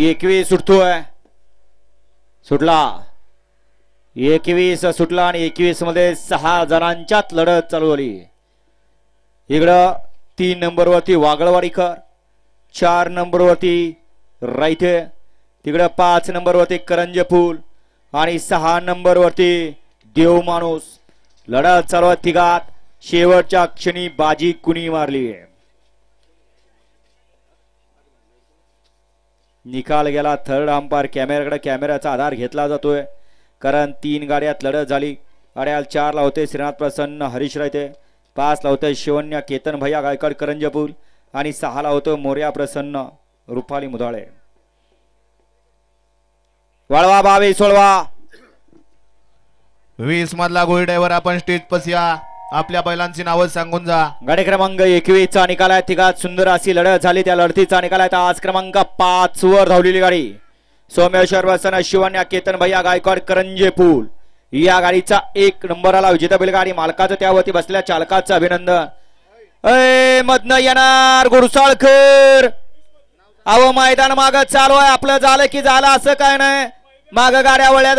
21 सुटतोय, सुटला 21 सुटला आणि 21 मध्ये 6 जणांच्यात लढत चालू झाली। इकडं 3 नंबरवरती वागळवाडीकर, 4 नंबरवरती रायथे, तिकडं 5 नंबरवरती करंजफूल आणि 6 नंबरवरती देव माणूस। लढत चालू आहे तिघात। शेवटच्या क्षणी बाजी कुणी मारली। निकाल गेला थर्ड अंपायर कॅमेऱ्याकडे, कॅमेऱ्याचा आधार घेतला जातोय कारण 3 गाड्यात लढत झाली। अड्याल 4 ला होते श्रीनाथ प्रसन्न हरीश रायते, 5 ला होते शिवन्या केतन भैया गायकवाड करंजपूल आणि 6 ला होतो मोर्या प्रसन्न रुपाली मुधाळे। वळवा 22 वळवा 20 मधला गोळी ड्रायव्हर आपण स्टेज पस या, आपल्या बैलांची नावं सांगून जा। गाडी क्रमांक 21 चा निकाल आहे। तिघात सुंदर अशी लढत झाली, त्या लढतीचा निकाल आहे आज क्रमांक 5 वर धावलेली गाडी सोमेश्वर प्रसन्न शिवन्या केतन भैया गायकवाड करंजपूल या गाडीचा 1 नंबरला विजेता बैलगाडी मालकाचं त्यावरती बसलेल्या चालकाचं अभिनंदन। मधनं येणार गुरसाळकर, अहो मैदान माग चालू आहे, आपलं झालं की झालं असं काय नाही, माग गाड्या वळ्यात